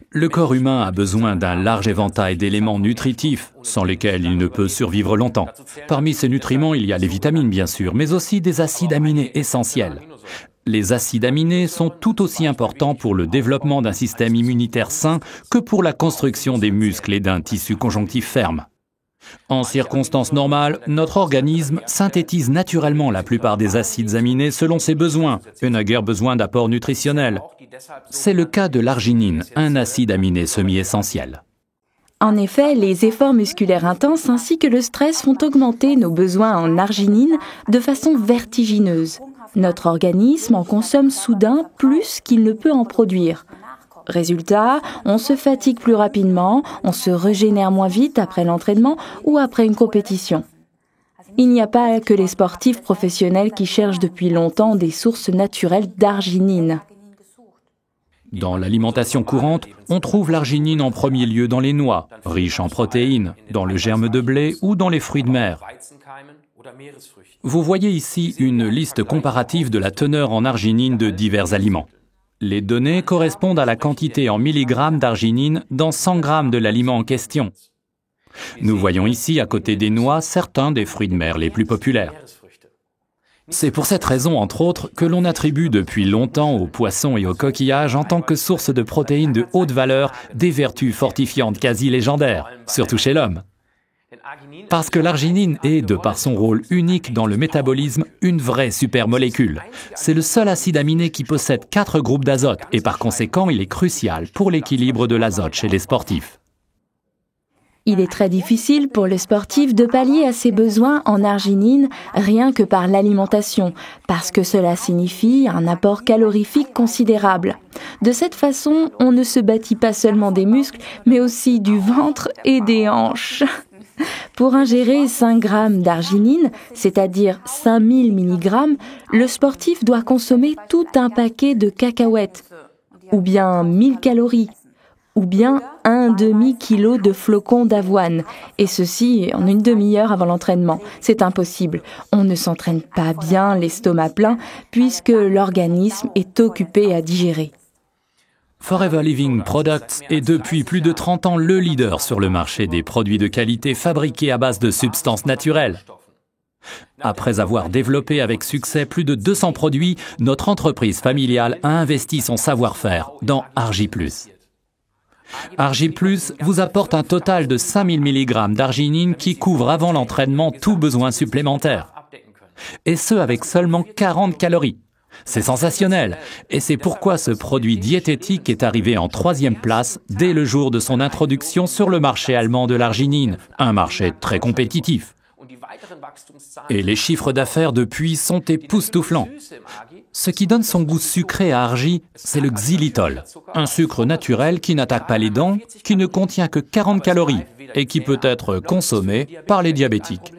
Le corps humain a besoin d'un large éventail d'éléments nutritifs, sans lesquels il ne peut survivre longtemps. Parmi ces nutriments, il y a les vitamines bien sûr, mais aussi des acides aminés essentiels. Les acides aminés sont tout aussi importants pour le développement d'un système immunitaire sain que pour la construction des muscles et d'un tissu conjonctif ferme. En circonstances normales, notre organisme synthétise naturellement la plupart des acides aminés selon ses besoins et n'a guère besoin d'apports nutritionnels. C'est le cas de l'arginine, un acide aminé semi-essentiel. En effet, les efforts musculaires intenses ainsi que le stress font augmenter nos besoins en arginine de façon vertigineuse. Notre organisme en consomme soudain plus qu'il ne peut en produire. Résultat, on se fatigue plus rapidement, on se régénère moins vite après l'entraînement ou après une compétition. Il n'y a pas que les sportifs professionnels qui cherchent depuis longtemps des sources naturelles d'arginine. Dans l'alimentation courante, on trouve l'arginine en premier lieu dans les noix, riches en protéines, dans le germe de blé ou dans les fruits de mer. Vous voyez ici une liste comparative de la teneur en arginine de divers aliments. Les données correspondent à la quantité en milligrammes d'arginine dans 100 grammes de l'aliment en question. Nous voyons ici, à côté des noix, certains des fruits de mer les plus populaires. C'est pour cette raison, entre autres, que l'on attribue depuis longtemps aux poissons et aux coquillages en tant que source de protéines de haute valeur des vertus fortifiantes quasi légendaires, surtout chez l'homme. Parce que l'arginine est, de par son rôle unique dans le métabolisme, une vraie supermolécule. C'est le seul acide aminé qui possède 4 groupes d'azote et par conséquent, il est crucial pour l'équilibre de l'azote chez les sportifs. Il est très difficile pour les sportifs de pallier à ses besoins en arginine rien que par l'alimentation, parce que cela signifie un apport calorifique considérable. De cette façon, on ne se bâtit pas seulement des muscles, mais aussi du ventre et des hanches. Pour ingérer 5 grammes d'arginine, c'est-à-dire 5000 mg, le sportif doit consommer tout un paquet de cacahuètes, ou bien 1000 calories, ou bien un demi-kilo de flocons d'avoine, et ceci en une demi-heure avant l'entraînement. C'est impossible. On ne s'entraîne pas bien l'estomac plein, puisque l'organisme est occupé à digérer. Forever Living Products est depuis plus de 30 ans le leader sur le marché des produits de qualité fabriqués à base de substances naturelles. Après avoir développé avec succès plus de 200 produits, notre entreprise familiale a investi son savoir-faire dans Argi+. Argi+ vous apporte un total de 5000 mg d'arginine qui couvre avant l'entraînement tout besoin supplémentaire. Et ce avec seulement 40 calories. C'est sensationnel, et c'est pourquoi ce produit diététique est arrivé en 3e place dès le jour de son introduction sur le marché allemand de l'arginine, un marché très compétitif. Et les chiffres d'affaires depuis sont époustouflants. Ce qui donne son goût sucré à Argi, c'est le xylitol, un sucre naturel qui n'attaque pas les dents, qui ne contient que 40 calories et qui peut être consommé par les diabétiques.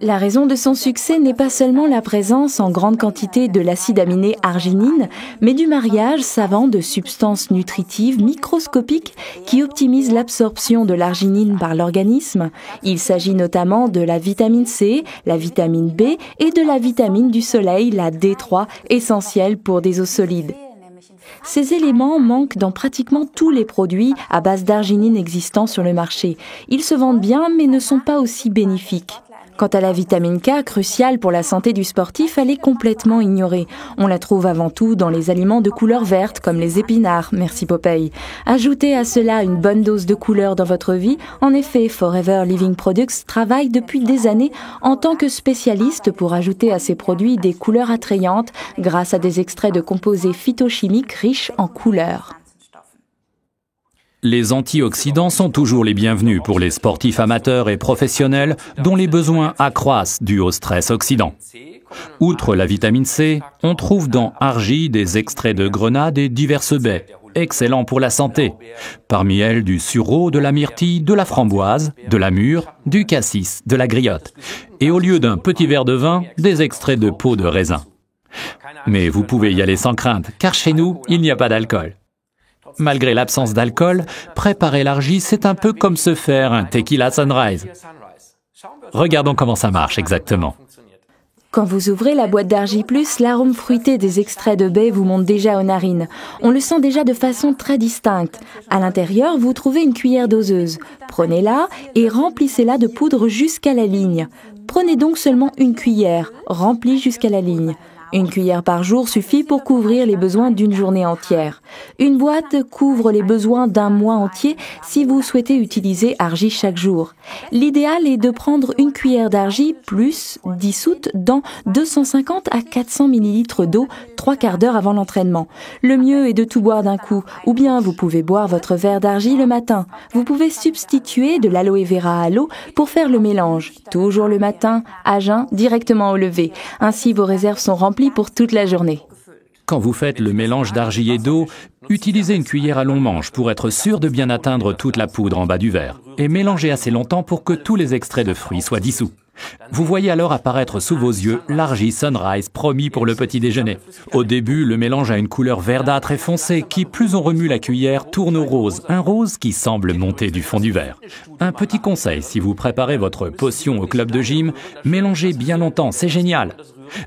La raison de son succès n'est pas seulement la présence en grande quantité de l'acide aminé arginine, mais du mariage savant de substances nutritives microscopiques qui optimisent l'absorption de l'arginine par l'organisme. Il s'agit notamment de la vitamine C, la vitamine B et de la vitamine du soleil, la D3, essentielle pour des os solides. Ces éléments manquent dans pratiquement tous les produits à base d'arginine existants sur le marché. Ils se vendent bien mais ne sont pas aussi bénéfiques. Quant à la vitamine K, cruciale pour la santé du sportif, elle est complètement ignorée. On la trouve avant tout dans les aliments de couleur verte, comme les épinards, merci Popeye. Ajoutez à cela une bonne dose de couleur dans votre vie. En effet, Forever Living Products travaille depuis des années en tant que spécialiste pour ajouter à ses produits des couleurs attrayantes grâce à des extraits de composés phytochimiques riches en couleurs. Les antioxydants sont toujours les bienvenus pour les sportifs amateurs et professionnels dont les besoins accroissent dû au stress oxydant. Outre la vitamine C, on trouve dans Argi des extraits de grenade et diverses baies, excellents pour la santé. Parmi elles, du sureau, de la myrtille, de la framboise, de la mûre, du cassis, de la griotte. Et au lieu d'un petit verre de vin, des extraits de peau de raisin. Mais vous pouvez y aller sans crainte, car chez nous, il n'y a pas d'alcool. Malgré l'absence d'alcool, préparer l'Argi, c'est un peu comme se faire un tequila sunrise. Regardons comment ça marche exactement. Quand vous ouvrez la boîte d'Argi+, l'arôme fruité des extraits de baies vous monte déjà aux narines. On le sent déjà de façon très distincte. À l'intérieur, vous trouvez une cuillère doseuse. Prenez-la et remplissez-la de poudre jusqu'à la ligne. Prenez donc seulement une cuillère, remplie jusqu'à la ligne. Une cuillère par jour suffit pour couvrir les besoins d'une journée entière. Une boîte couvre les besoins d'un mois entier si vous souhaitez utiliser Argi chaque jour. L'idéal est de prendre une cuillère d'Argi plus dissoute dans 250 à 400 ml d'eau 3/4 d'heure avant l'entraînement. Le mieux est de tout boire d'un coup, ou bien vous pouvez boire votre verre d'Argi le matin. Vous pouvez substituer de l'aloe vera à l'eau pour faire le mélange. Toujours le matin, à jeun, directement au lever. Ainsi, vos réserves sont remplies pour toute la journée. Quand vous faites le mélange d'argi et d'eau, utilisez une cuillère à long manche pour être sûr de bien atteindre toute la poudre en bas du verre et mélangez assez longtemps pour que tous les extraits de fruits soient dissous. Vous voyez alors apparaître sous vos yeux l'Argi Sunrise promis pour le petit déjeuner. Au début, le mélange a une couleur verdâtre et foncée qui, plus on remue la cuillère, tourne au rose, un rose qui semble monter du fond du verre. Un petit conseil, si vous préparez votre potion au club de gym, mélangez bien longtemps, c'est génial.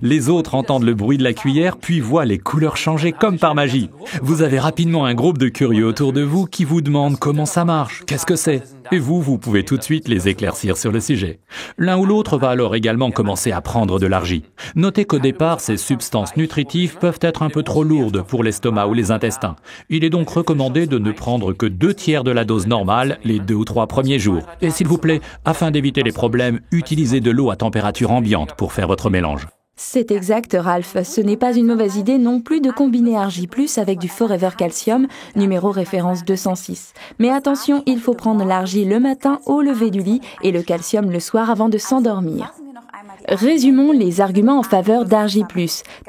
Les autres entendent le bruit de la cuillère puis voient les couleurs changer comme par magie. Vous avez rapidement un groupe de curieux autour de vous qui vous demandent comment ça marche, qu'est-ce que c'est. Et vous pouvez tout de suite les éclaircir sur le sujet. L'un ou l'autre va alors également commencer à prendre de l'argi. Notez qu'au départ, ces substances nutritives peuvent être un peu trop lourdes pour l'estomac ou les intestins. Il est donc recommandé de ne prendre que 2/3 de la dose normale les 2 ou 3 premiers jours. Et s'il vous plaît, afin d'éviter les problèmes, utilisez de l'eau à température ambiante pour faire votre mélange. C'est exact, Ralph. Ce n'est pas une mauvaise idée non plus de combiner Argi+ avec du Forever Calcium, numéro référence 206. Mais attention, il faut prendre l'Argi le matin au lever du lit et le calcium le soir avant de s'endormir. Résumons les arguments en faveur d'Argi+.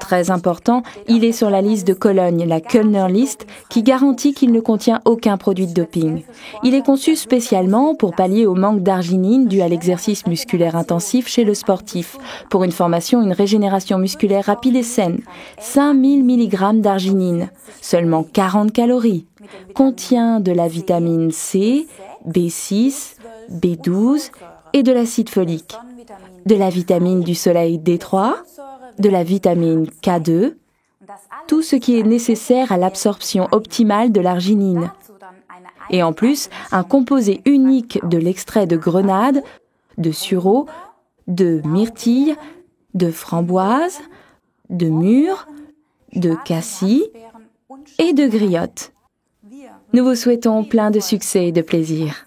Très important, il est sur la liste de Cologne, la Kölner List, qui garantit qu'il ne contient aucun produit de doping. Il est conçu spécialement pour pallier au manque d'arginine dû à l'exercice musculaire intensif chez le sportif, pour une formation et une régénération musculaire rapide et saine. 5000 mg d'arginine, seulement 40 calories. Contient de la vitamine C, B6, B12 et de l'acide folique. De la vitamine du soleil D3, de la vitamine K2, tout ce qui est nécessaire à l'absorption optimale de l'arginine. Et en plus, un composé unique de l'extrait de grenade, de sureau, de myrtille, de framboise, de mûre, de cassis et de griotte. Nous vous souhaitons plein de succès et de plaisir.